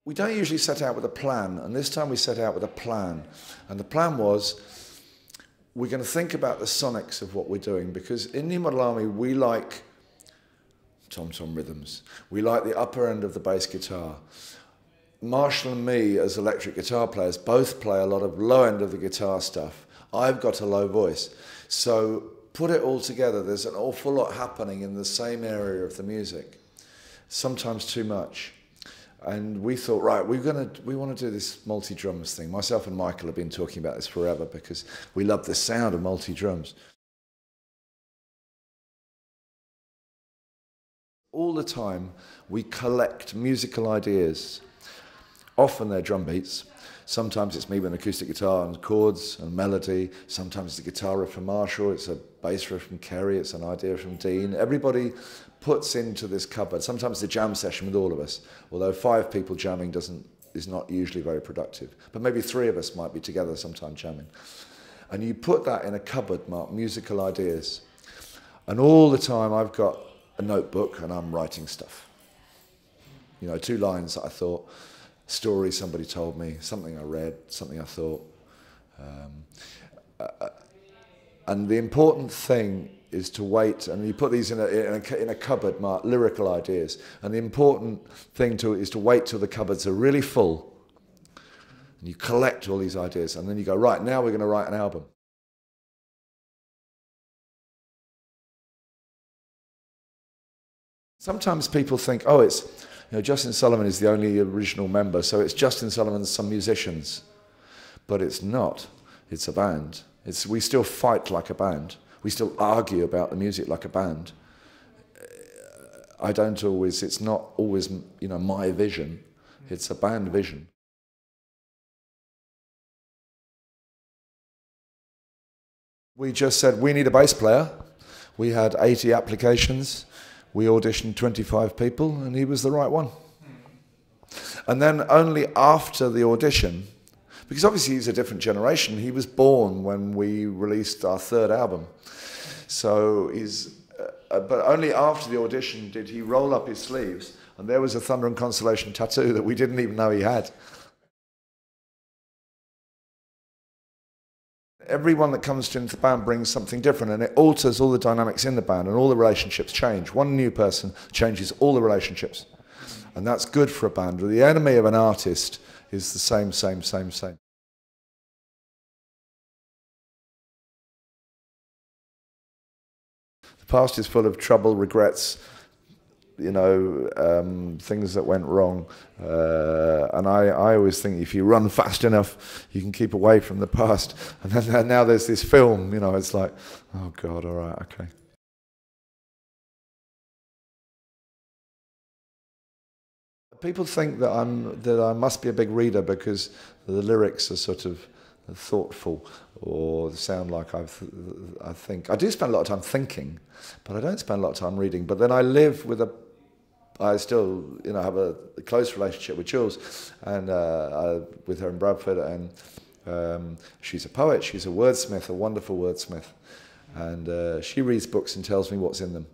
We don't usually set out with a plan, and this time we set out with a plan. And the plan was, we're going to think about the sonics of what we're doing, because in New Model Army we like tom-tom rhythms. We like the upper end of the bass guitar. Marshall and me, as electric guitar players, both play a lot of low end of the guitar stuff. I've got a low voice. So put it all together, there's an awful lot happening in the same area of the music, sometimes too much. And we thought, right, we want to do this multi-drums thing. Myself and Michael have been talking about this forever because we love the sound of multi-drums. All the time, we collect musical ideas. Often they're drum beats. Sometimes it's me with an acoustic guitar and chords and melody. Sometimes it's a guitar riff from Marshall. It's a bass riff from Kerry. It's an idea from Dean. Everybody puts into this cupboard. Sometimes it's a jam session with all of us, although 5 people jamming is not usually very productive. But maybe 3 of us might be together sometime jamming. And you put that in a cupboard marked musical ideas. And all the time I've got a notebook and I'm writing stuff. You know, 2 lines that I thought, story somebody told me, something I read, something I thought. And the important thing is to wait, and you put these in a cupboard marked lyrical ideas, and the important thing is to wait till the cupboards are really full, and you collect all these ideas, and then you go, right, now we're going to write an album. Sometimes people think, oh, it's, you know, Justin Sullivan is the only original member, so it's Justin Sullivan and some musicians. But it's not. It's a band. We still fight like a band. We still argue about the music like a band. It's not always, you know, my vision. It's a band vision. We just said, we need a bass player. We had 80 applications. We auditioned 25 people, and he was the right one. And then only after the audition, because obviously he's a different generation, he was born when we released our 3rd album. So but only after the audition did he roll up his sleeves, and there was a Thunder and Constellation tattoo that we didn't even know he had. Everyone that comes into the band brings something different, and it alters all the dynamics in the band, and all the relationships change. One new person changes all the relationships, and that's good for a band. The enemy of an artist is the same. The past is full of trouble, regrets, you know, things that went wrong. And I always think if you run fast enough, you can keep away from the past. And then now there's this film, you know, it's like, oh God, all right, okay. People think that I must be a big reader because the lyrics are sort of thoughtful or sound like I think. I do spend a lot of time thinking, but I don't spend a lot of time reading. But then I live with I still, you know, have a close relationship with Jules, and with her in Bradford, and she's a poet, she's a wordsmith, a wonderful wordsmith, and she reads books and tells me what's in them.